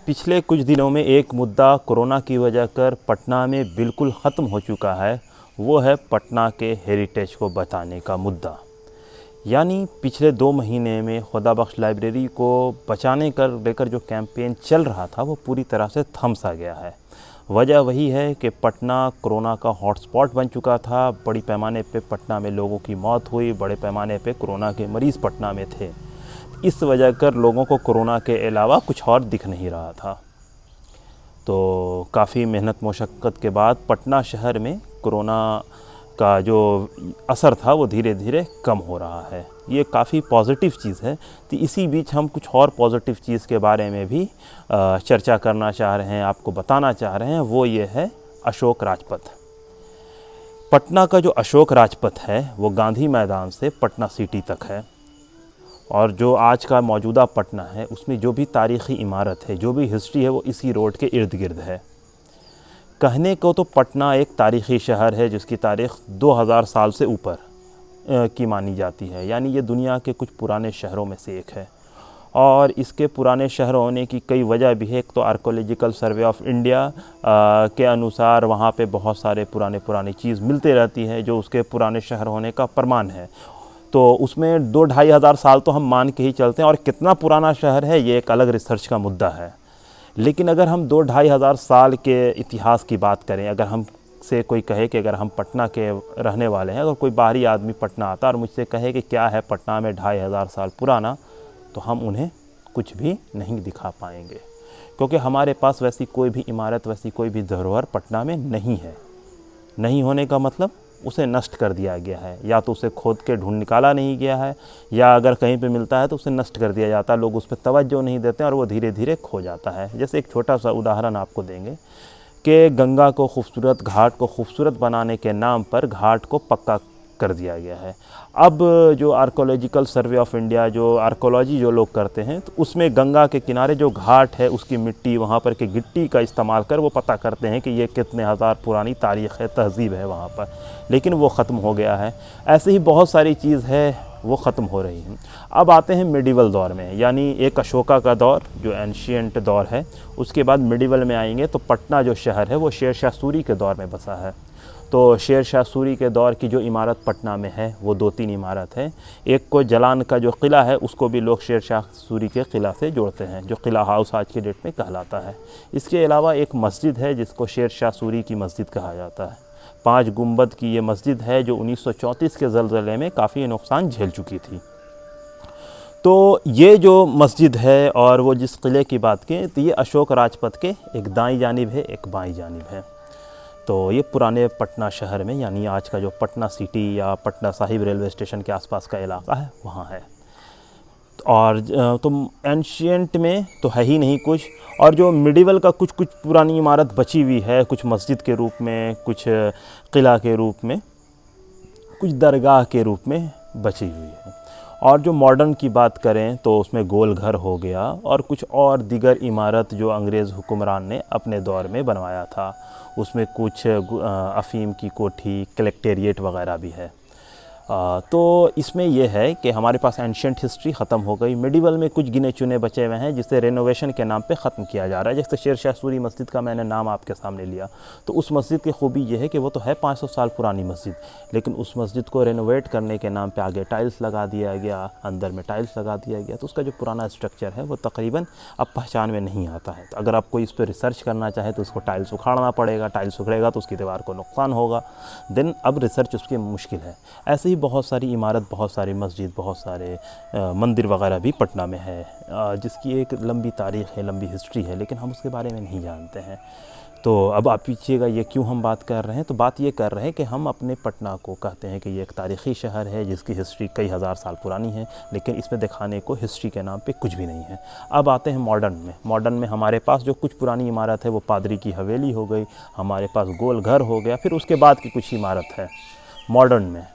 पिछले कुछ दिनों में एक मुद्दा कोरोना की वजह कर पटना में बिल्कुल ख़त्म हो चुका है। वो है पटना के हेरिटेज को बचाने का मुद्दा। यानी पिछले 2 महीने में खुदाबख्श लाइब्रेरी को बचाने कर लेकर जो कैंपेन चल रहा था वो पूरी तरह से थम सा गया है। वजह वही है कि पटना कोरोना का हॉटस्पॉट बन चुका था। बड़ी पैमाने पे पटना में लोगों की मौत हुई, बड़े पैमाने पे कोरोना के मरीज़ पटना में थे। इस वजह कर लोगों को कोरोना के अलावा कुछ और दिख नहीं रहा था। तो काफ़ी मेहनत मशक्क़त के बाद पटना शहर में कोरोना का जो असर था वो धीरे धीरे कम हो रहा है। ये काफ़ी पॉजिटिव चीज़ है। तो इसी बीच हम कुछ और पॉजिटिव चीज़ के बारे में भी चर्चा करना चाह रहे हैं, आपको बताना चाह रहे हैं। वो ये है अशोक राजपथ। पटना का जो अशोक राजपथ है वो गांधी मैदान से पटना सिटी तक है। और जो आज का मौजूदा पटना है उसमें जो भी तारीख़ी इमारत है, जो भी हिस्ट्री है, वो इसी रोड के इर्द गिर्द है। कहने को तो पटना एक तारीख़ी शहर है जिसकी तारीख़ 2000 साल से ऊपर की मानी जाती है। यानी ये दुनिया के कुछ पुराने शहरों में से एक है। और इसके पुराने शहर होने की कई वजह भी है। एक तो आर्कोलॉजिकल सर्वे ऑफ इंडिया के अनुसार वहाँ पे बहुत सारे पुरानी चीज़ मिलते रहती है जो उसके पुराने शहर होने का प्रमाण है। तो उसमें 2-2.5 हज़ार साल तो हम मान के ही चलते हैं। और कितना पुराना शहर है ये एक अलग रिसर्च का मुद्दा है। लेकिन अगर हम 2-2.5 हज़ार साल के इतिहास की बात करें, अगर हम से कोई कहे कि अगर हम पटना के रहने वाले हैं, अगर कोई बाहरी आदमी पटना आता और मुझसे कहे कि क्या है पटना में 2.5 साल पुराना, तो हम उन्हें कुछ भी नहीं दिखा पाएंगे। क्योंकि हमारे पास वैसी कोई भी इमारत, वैसी कोई भी धरोहर पटना में नहीं है। नहीं होने का मतलब उसे नष्ट कर दिया गया है। या तो उसे खोद के ढूंढ निकाला नहीं गया है, या अगर कहीं पे मिलता है तो उसे नष्ट कर दिया जाता है। लोग उस पर तवज्जो नहीं देते और वो धीरे धीरे खो जाता है। जैसे एक छोटा सा उदाहरण आपको देंगे कि गंगा को खूबसूरत, घाट को खूबसूरत बनाने के नाम पर घाट को पक्का कर दिया गया है। अब जो आर्कोलॉजिकल सर्वे ऑफ इंडिया, जो आर्कोलॉजी जो लोग करते हैं, तो उसमें गंगा के किनारे जो घाट है उसकी मिट्टी, वहाँ पर की गिट्टी का इस्तेमाल कर वो पता करते हैं कि ये कितने हज़ार पुरानी तारीख़ है, तहज़ीब है वहाँ पर। लेकिन वो ख़त्म हो गया है। ऐसे ही बहुत सारी चीज़ है वो ख़त्म हो रही हैं। अब आते हैं मिडिवल दौर में, यानी एक अशोका का दौर जो एंशियंट दौर है, उसके बाद मिडिवल में आएंगे। तो पटना जो शहर है वो शेर शाह सूरी के दौर में बसा है। तो शेर शाह सूरी के दौर की जो इमारत पटना में है वो 2-3 इमारत है। एक को जलान का जो किला है उसको भी लोग शेर शाह सूरी के किला से जोड़ते हैं, जो किला हाउस आज की डेट में कहलाता है। इसके अलावा एक मस्जिद है जिसको शेर शाह सूरी की मस्जिद कहा जाता है। 5 गुंबद की ये मस्जिद है जो 1934 के ज़लज़ले में काफ़ी नुकसान झेल चुकी थी। तो ये जो मस्जिद है और वो जिस किले की बात की, तो ये अशोक राजपथ के एक दाईं जानिब है, एक बाईं जानिब है। तो ये पुराने पटना शहर में, यानी आज का जो पटना सिटी या पटना साहिब रेलवे स्टेशन के आसपास का इलाका है वहाँ है। और तो एंशियंट में तो है ही नहीं कुछ। और जो मिडिवल का कुछ पुरानी इमारत बची हुई है, कुछ मस्जिद के रूप में, कुछ किला के रूप में, कुछ दरगाह के रूप में बची हुई है। और जो मॉडर्न की बात करें तो उसमें गोल घर हो गया और कुछ और दीगर इमारत जो अंग्रेज़ हुक्मरान ने अपने दौर में बनवाया था। उसमें कुछ अफ़ीम की कोठी, कलेक्टेरिएट वग़ैरह भी है। तो इसमें यह है कि हमारे पास एंशियंट हिस्ट्री ख़त्म हो गई। मिडिवल में कुछ गिने चुने बचे हुए हैं जिसे रेनोवेशन के नाम पे ख़त्म किया जा रहा है। जैसे शेर शाह सूरी मस्जिद का मैंने नाम आपके सामने लिया, तो उस मस्जिद की खूबी यह है कि वो तो है 500 साल पुरानी मस्जिद, लेकिन उस मस्जिद को रेनोवेट करने के नाम पे आगे टाइल्स लगा दिया गया, अंदर में टाइल्स लगा दिया गया। तो उसका जो पुराना स्ट्रक्चर है वो तकरीबन अब पहचान में नहीं आता है। तो अगर आप कोई इस पर रिसर्च करना चाहे तो उसको टाइल्स उखाड़ना पड़ेगा। टाइल्स उखड़ेगा तो उसकी दीवार को नुकसान होगा। देन अब रिसर्च उसकी मुश्किल है। ऐसे ही बहुत सारी इमारत, बहुत सारी मस्जिद, बहुत सारे मंदिर वगैरह भी पटना में है जिसकी एक लंबी तारीख़ है, लंबी हिस्ट्री है, लेकिन हम उसके बारे में नहीं जानते हैं। तो अब आप पूछिएगा ये क्यों हम बात कर रहे हैं, तो बात ये कर रहे हैं कि हम अपने पटना को कहते हैं कि ये एक तारीख़ी शहर है जिसकी हिस्ट्री कई हज़ार साल पुरानी है, लेकिन इसमें दिखाने को हिस्ट्री के नाम पे कुछ भी नहीं है। अब आते हैं मॉडर्न में। मॉडर्न में हमारे पास जो कुछ पुरानी इमारत है वो पादरी की हवेली हो गई, हमारे पास गोल घर हो गया, फिर उसके बाद की कुछ इमारत है मॉडर्न में।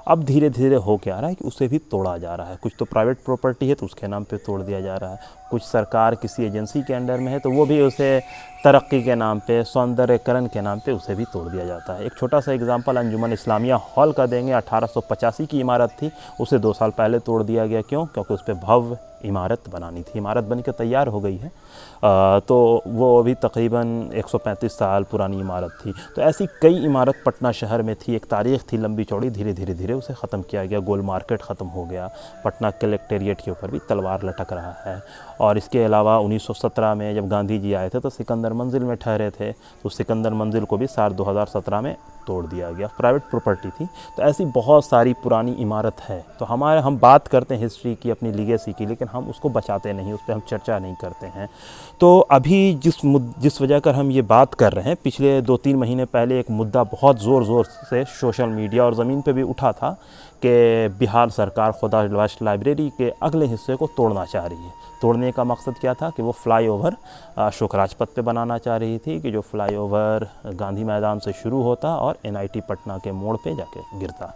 अब धीरे धीरे हो क्या रहा है कि उसे भी तोड़ा जा रहा है। कुछ तो प्राइवेट प्रॉपर्टी है तो उसके नाम पे तोड़ दिया जा रहा है, कुछ सरकार किसी एजेंसी के अंडर में है तो वो भी उसे तरक्की के नाम पे, सौंदर्यकरण के नाम पे उसे भी तोड़ दिया जाता है। एक छोटा सा एग्जांपल अंजुमन इस्लामिया हॉल का देंगे। 1885 की इमारत थी, उसे 2 साल पहले तोड़ दिया गया। क्यों? क्योंकि उस पर भव्य इमारत बनानी थी। इमारत बन के तैयार हो गई है, तो वो अभी तकरीबन 135 साल पुरानी इमारत थी। तो ऐसी कई इमारत पटना शहर में थी, एक तारीख़ थी लंबी चौड़ी। धीरे धीरे धीरे उसे ख़त्म किया गया। गोल मार्केट ख़त्म हो गया, पटना कलेक्टेरिएट के ऊपर भी तलवार लटक रहा है। और इसके अलावा 1917 में जब गांधी जी आए थे तो सिकंदर मंजिल में ठहरे थे, तो सिकंदर मंजिल को भी साल 2017 में तोड़ दिया गया। प्राइवेट प्रॉपर्टी थी। तो ऐसी बहुत सारी पुरानी इमारत है। तो हम बात करते हैं हिस्ट्री की, अपनी लीगेसी की, लेकिन हम उसको बचाते नहीं, उस पर हम चर्चा नहीं करते हैं। तो अभी जिस वजह कर हम ये बात कर रहे हैं, पिछले 2-3 महीने पहले एक मुद्दा बहुत ज़ोर से सोशल मीडिया और ज़मीन पे भी उठा था कि बिहार सरकार खुदाबख्श लाइब्रेरी के अगले हिस्से को तोड़ना चाह रही है। तोड़ने का मकसद क्या था कि वो फ्लाईओवर अशोक राजपथ पे बनाना चाह रही थी, कि जो फ्लाईओवर गांधी मैदान से शुरू होता और NIT पटना के मोड़ पे जाके गिरता।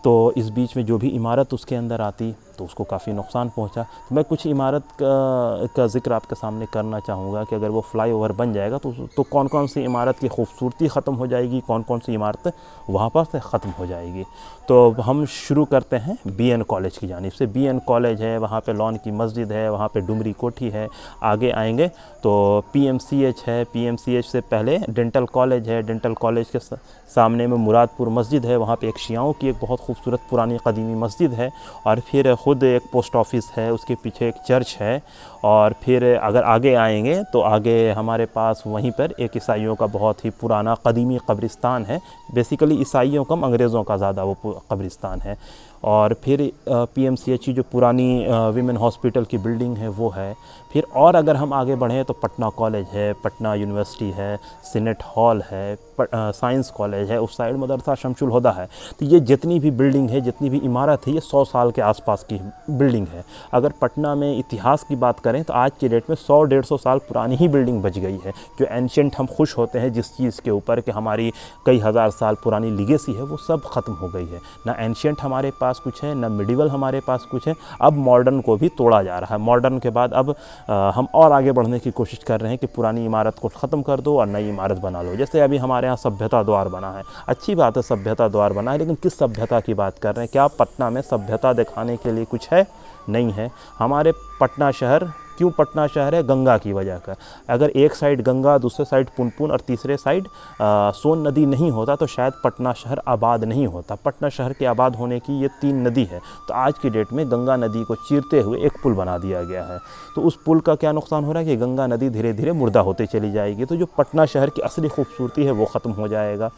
तो इस बीच में जो भी इमारत उसके अंदर आती तो उसको काफ़ी नुकसान पहुंचा। तो मैं कुछ इमारत का ज़िक्र आपके सामने करना चाहूँगा कि अगर वो फ्लाईओवर बन जाएगा तो कौन कौन सी इमारत की खूबसूरती ख़त्म हो जाएगी, कौन कौन सी इमारत वहाँ पर से ख़त्म हो जाएगी। तो हम शुरू करते हैं BN कॉलेज की जानिब से। BN कॉलेज है, वहाँ पे लॉन की मस्जिद है, वहाँ पे डुमरी कोठी है। आगे आएंगे तो PMCH है, PMCH से पहले डेंटल कॉलेज है, डेंटल कॉलेज के सामने में मुरादपुर मस्जिद है, वहाँ पे एक शियाओं की एक बहुत खूबसूरत पुरानी कदीमी मस्जिद है। और फिर ख़ुद एक पोस्ट ऑफिस है, उसके पीछे एक चर्च है। और फिर अगर आगे आएंगे तो आगे हमारे पास वहीं पर एक ईसाइयों का बहुत ही पुराना कदीमी कब्रिस्तान है। बेसिकली ईसाइयों कम अंग्रेज़ों का ज़्यादा वो कब्रिस्तान है। और फिर PMCH की जो पुरानी विमेन हॉस्पिटल की बिल्डिंग है वो है। फिर और अगर हम आगे बढ़ें तो पटना कॉलेज है, पटना यूनिवर्सिटी है, सीनेट हॉल है, साइंस कॉलेज है, उस साइड मदरसा शमशुल हुदा है। तो ये जितनी भी बिल्डिंग है, जितनी भी इमारत है, ये 100 साल के आसपास की बिल्डिंग है। अगर पटना में इतिहास की बात करें तो आज की डेट में 100-150 साल पुरानी ही बिल्डिंग बच गई है। जो एंशिएंट हम खुश होते हैं जिस चीज़ के ऊपर कि हमारी कई हज़ार साल पुरानी लीगेसी है, वो सब ख़त्म हो गई है। ना एंशिएंट हमारे पास कुछ है, ना मिडिवल हमारे पास कुछ है। अब मॉडर्न को भी तोड़ा जा रहा है। मॉडर्न के बाद अब हम और आगे बढ़ने की कोशिश कर रहे हैं कि पुरानी इमारत को ख़त्म कर दो और नई इमारत बना लो। जैसे अभी हमारे यहाँ सभ्यता द्वार बना है, अच्छी बात है सभ्यता द्वार बना है, लेकिन किस सभ्यता की बात कर रहे हैं? क्या पटना में सभ्यता दिखाने के लिए कुछ है? नहीं है। हमारे पटना शहर, क्यों पटना शहर है? गंगा की वजह कर। अगर एक साइड गंगा, दूसरे साइड पुनपुन और तीसरे साइड सोन नदी नहीं होता तो शायद पटना शहर आबाद नहीं होता। पटना शहर के आबाद होने की ये 3 नदी है। तो आज की डेट में गंगा नदी को चीरते हुए एक पुल बना दिया गया है। तो उस पुल का क्या नुकसान हो रहा है कि गंगा नदी धीरे धीरे मुर्दा होते चली जाएगी। तो जो पटना शहर की असली खूबसूरती है वो ख़त्म हो जाएगा।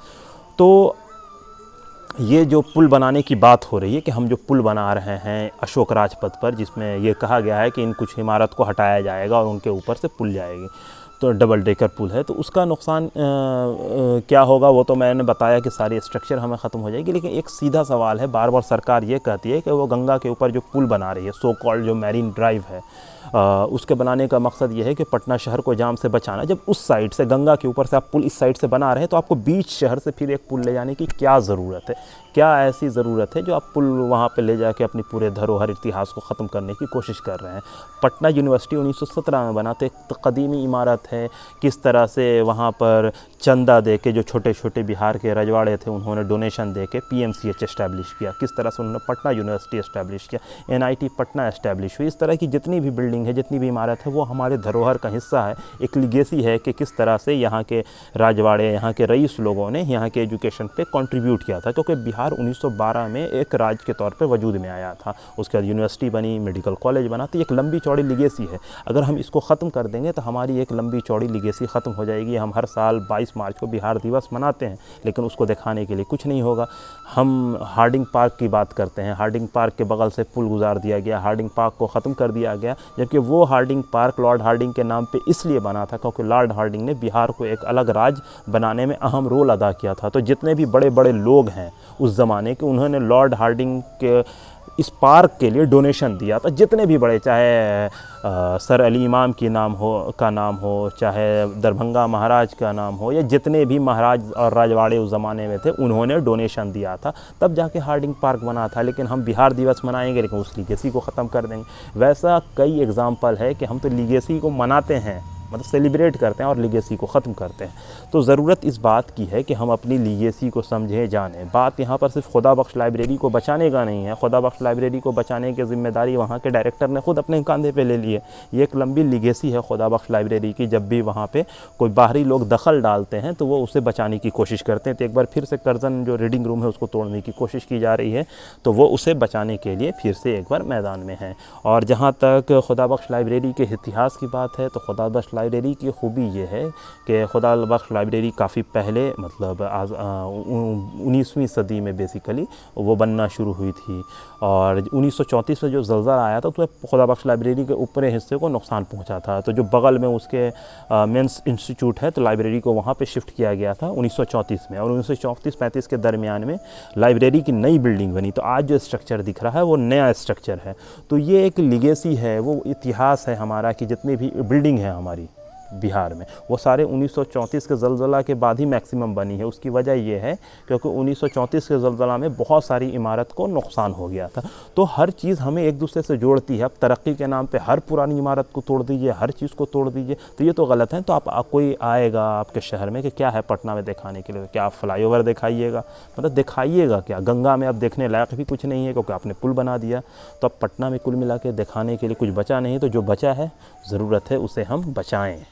तो ये जो पुल बनाने की बात हो रही है कि हम जो पुल बना रहे हैं अशोक राजपथ पर, जिसमें ये कहा गया है कि इन कुछ इमारत को हटाया जाएगा और उनके ऊपर से पुल जाएगी, तो डबल डेकर पुल है। तो उसका नुकसान क्या होगा वो तो मैंने बताया कि सारी स्ट्रक्चर हमें ख़त्म हो जाएगी। लेकिन एक सीधा सवाल है, बार बार सरकार ये कहती है कि वो गंगा के ऊपर जो पुल बना रही है, सो कॉल्ड जो मैरीन ड्राइव है, उसके बनाने का मकसद ये है कि पटना शहर को जाम से बचाना। जब उस साइड से गंगा के ऊपर से आप पुल इस साइड से बना रहे हैं तो आपको बीच शहर से फिर एक पुल ले जाने की क्या ज़रूरत है? क्या ऐसी ज़रूरत है जो आप पुल वहाँ पे ले जाके अपनी पूरे धरोहर इतिहास को ख़त्म करने की कोशिश कर रहे हैं? पटना यूनिवर्सिटी 1917 में बना, तो एक कदीमी इमारत है। किस तरह से वहाँ पर चंदा दे के जो छोटे छोटे बिहार के रजवाड़े थे उन्होंने डोनेशन दे के PMCH इस्टेब्लिश किया। किस तरह से उन्होंने पटना यूनिवर्सिटी इस्टेब्लिश किया, NIT पटना इस्टेब्लिश हुई। इस तरह की जितनी भी बिल्डिंग है, जितनी भी इमारत है, वो हमारे धरोहर का हिस्सा है। एक लीगेसी है कि किस तरह से यहाँ के राजवाड़े, यहाँ के रईस लोगों ने यहाँ के एजुकेशन पे कंट्रीब्यूट किया था। क्योंकि बिहार 1912 में एक राज्य के तौर पे वजूद में आया था। उसके बाद यूनिवर्सिटी बनी, मेडिकल कॉलेज बना। तो एक लंबी चौड़ी लीगेसी है। अगर हम इसको ख़त्म कर देंगे तो हमारी एक लंबी चौड़ी लीगेसी ख़त्म हो जाएगी। हम हर साल 22 मार्च को बिहार दिवस मनाते हैं, लेकिन उसको दिखाने के लिए कुछ नहीं होगा। हम हार्डिंग पार्क की बात करते हैं, हार्डिंग पार्क के बगल से पुल गुजार दिया गया, हार्डिंग पार्क को ख़त्म कर दिया गया। जबकि वो हार्डिंग पार्क लॉर्ड हार्डिंग के नाम पे इसलिए बना था क्योंकि लॉर्ड हार्डिंग ने बिहार को एक अलग राज्य बनाने में अहम रोल अदा किया था। तो जितने भी बड़े बड़े लोग हैं उस ज़माने के, उन्होंने लॉर्ड हार्डिंग के इस पार्क के लिए डोनेशन दिया था, जितने भी बड़े, चाहे सर अली इमाम का नाम हो, चाहे दरभंगा महाराज का नाम हो, या जितने भी महाराज और राजवाड़े उस ज़माने में थे, उन्होंने डोनेशन दिया था, तब जाके हार्डिंग पार्क बना था। लेकिन हम बिहार दिवस मनाएंगे लेकिन उस लीगेसी को ख़त्म कर देंगे। वैसा कई एग्ज़ाम्पल है कि हम तो लीगेसी को मनाते हैं, मतलब सेलिब्रेट करते हैं, और लीगेसी को ख़त्म करते हैं। तो ज़रूरत इस बात की है कि हम अपनी लीगेसी को समझें, जानें। बात यहाँ पर सिर्फ खुदा बख्श लाइब्रेरी को बचाने का नहीं है। खुदा बख्श लाइब्रेरी को बचाने की ज़िम्मेदारी वहाँ के डायरेक्टर ने खुद अपने कंधे पे ले ली है। ये एक लंबी लीगेसी है खुदा बख्श लाइब्रेरी की। जब भी वहाँ पे कोई बाहरी लोग दखल डालते हैं तो वो उसे बचाने की कोशिश करते हैं। तो एक बार फिर से कर्जन जो रीडिंग रूम है उसको तोड़ने की कोशिश की जा रही है, तो वो उसे बचाने के लिए फिर से एक बार मैदान में है। और जहाँ तक खुदा बख्श लाइब्रेरी के इतिहास की बात है, तो खुदा बख्श लाइब्रेरी की खूबी ये है कि खुदा बख्श लाइब्रेरी काफ़ी पहले, मतलब 19वीं सदी में बेसिकली वो बनना शुरू हुई थी। और 1934 में जो ज़लज़ला आया था तो खुदा बख्श लाइब्रेरी के ऊपरी हिस्से को नुकसान पहुंचा था। तो जो बगल में उसके मेंस इंस्टीट्यूट है, तो लाइब्रेरी को वहाँ पे शिफ्ट किया गया था 1934 में। और 1934-35 के दरमियान में लाइब्रेरी की नई बिल्डिंग बनी। तो आज जो स्ट्रक्चर दिख रहा है वो नया स्ट्रक्चर है। तो ये एक लीगेसी है, वो इतिहास है हमारा कि जितनी भी बिल्डिंग है हमारी बिहार में, वो सारे 1934 के ज़लज़ला के बाद ही मैक्सिमम बनी है। उसकी वजह ये है क्योंकि 1934 के ज़लज़ला में बहुत सारी इमारत को नुकसान हो गया था। तो हर चीज़ हमें एक दूसरे से जोड़ती है। अब तरक्की के नाम पे हर पुरानी इमारत को तोड़ दीजिए, हर चीज़ को तोड़ दीजिए, तो ये तो गलत है। तो आप कोई आएगा आपके शहर में कि क्या है पटना में दिखाने के लिए, क्या आप फ्लाईओवर दिखाइएगा, मतलब दिखाइएगा क्या? गंगा में अब देखने लायक भी कुछ नहीं है क्योंकि आपने पुल बना दिया। तो अब पटना में कुल मिला के दिखाने के लिए कुछ बचा नहीं। तो जो बचा है, ज़रूरत है उसे हम बचाएँ।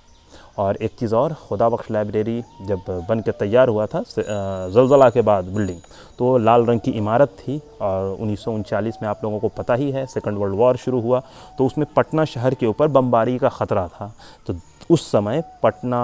और एक चीज़ और, खुदा बख्श लाइब्रेरी जब बन के तैयार हुआ था ज़लज़ला के बाद बिल्डिंग, तो लाल रंग की इमारत थी। और 1939 में आप लोगों को पता ही है सेकंड वर्ल्ड वॉर शुरू हुआ, तो उसमें पटना शहर के ऊपर बमबारी का ख़तरा था। तो उस समय पटना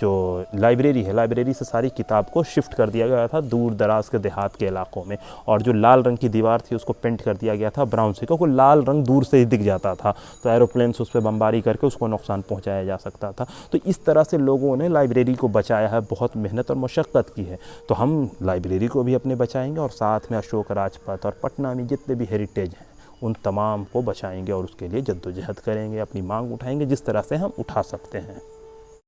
जो लाइब्रेरी है, लाइब्रेरी से सारी किताब को शिफ्ट कर दिया गया था दूर दराज के देहात के इलाकों में। और जो लाल रंग की दीवार थी उसको पेंट कर दिया गया था ब्राउन से, क्योंकि लाल रंग दूर से ही दिख जाता था, तो एरोप्लेन से उस पर बमबारी करके उसको नुकसान पहुंचाया जा सकता था। तो इस तरह से लोगों ने लाइब्रेरी को बचाया है, बहुत मेहनत और मशक्क़त की है। तो हम लाइब्रेरी को भी अपने बचाएंगे और साथ में अशोक राजपथ और पटना में जितने भी हेरिटेज हैं उन तमाम को बचाएंगे और उसके लिए जद्दोजहद करेंगे, अपनी मांग उठाएंगे जिस तरह से हम उठा सकते हैं।